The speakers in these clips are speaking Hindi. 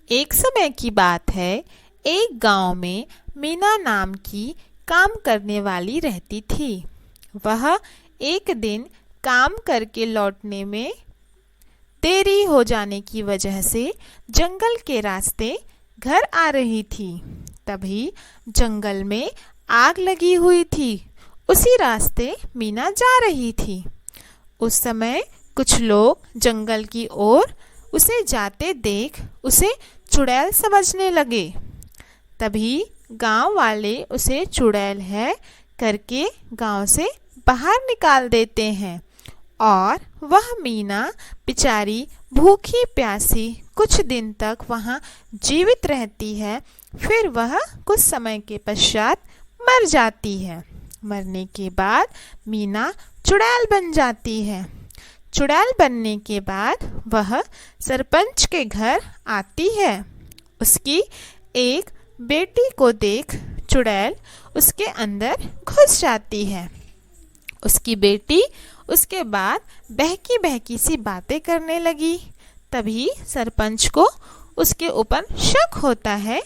एक समय की बात है। एक गांव में मीना नाम की काम करने वाली रहती थी। वह एक दिन काम करके लौटने में देरी हो जाने की वजह से जंगल के रास्ते घर आ रही थी। तभी जंगल में आग लगी हुई थी। उसी रास्ते मीना जा रही थी। उस समय कुछ लोग जंगल की ओर उसे जाते देख उसे चुड़ैल समझने लगे। तभी गांव वाले उसे चुड़ैल है करके गांव से बाहर निकाल देते हैं और वह मीना बेचारी भूखी प्यासी कुछ दिन तक वहाँ जीवित रहती है। फिर वह कुछ समय के पश्चात मर जाती है। मरने के बाद मीना चुड़ैल बन जाती है। चुड़ैल बनने के बाद वह सरपंच के घर आती है। उसकी एक बेटी को देख चुड़ैल उसके अंदर घुस जाती है। उसकी बेटी उसके बाद बहकी बहकी सी बातें करने लगी। तभी सरपंच को उसके ऊपर शक होता है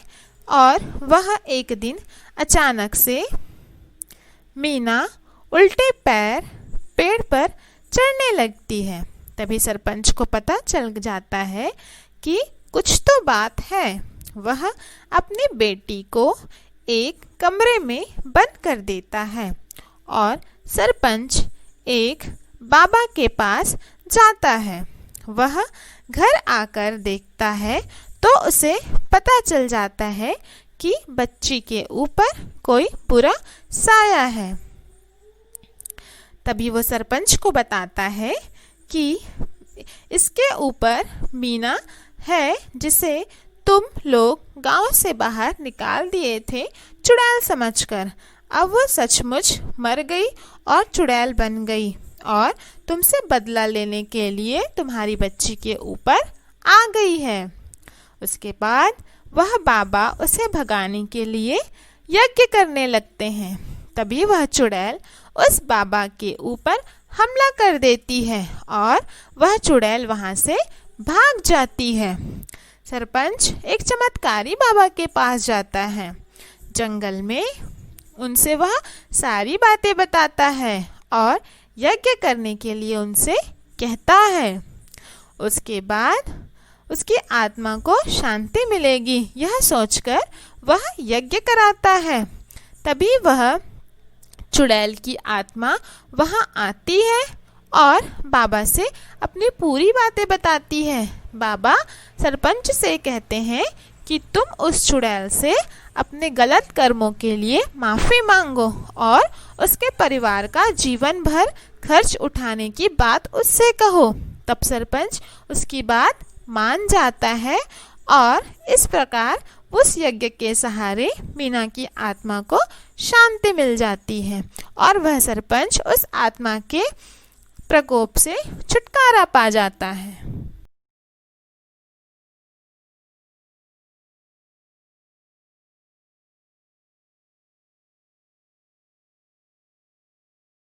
और वह एक दिन अचानक से मीना उल्टे पैर पेड़ पर चढ़ने लगती है। तभी सरपंच को पता चल जाता है कि कुछ तो बात है। वह अपनी बेटी को एक कमरे में बंद कर देता है और सरपंच एक बाबा के पास जाता है। वह घर आकर देखता है तो उसे पता चल जाता है कि बच्ची के ऊपर कोई बुरा साया है। तभी वो सरपंच को बताता है कि इसके ऊपर मीना है जिसे तुम लोग गांव से बाहर निकाल दिए थे चुड़ैल समझकर। अब वो सचमुच मर गई और चुड़ैल बन गई और तुमसे बदला लेने के लिए तुम्हारी बच्ची के ऊपर आ गई है। उसके बाद वह बाबा उसे भगाने के लिए यज्ञ करने लगते हैं। तभी वह चुड़ैल उस बाबा के ऊपर हमला कर देती है और वह चुड़ैल वहां से भाग जाती है। सरपंच एक चमत्कारी बाबा के पास जाता है। जंगल में उनसे वह सारी बातें बताता है और यज्ञ करने के लिए उनसे कहता है। उसके बाद उसकी आत्मा को शांति मिलेगी यह सोचकर वह यज्ञ कराता है। तभी वह चुड़ैल की आत्मा वहां आती है और बाबा से अपनी पूरी बातें बताती है। बाबा सरपंच से कहते हैं कि तुम उस चुड़ैल से अपने गलत कर्मों के लिए माफ़ी मांगो और उसके परिवार का जीवन भर खर्च उठाने की बात उससे कहो। तब सरपंच उसकी बात मान जाता है और इस प्रकार उस यज्ञ के सहारे मीना की आत्मा को शांति मिल जाती है और वह सरपंच उस आत्मा के प्रकोप से छुटकारा पा जाता है।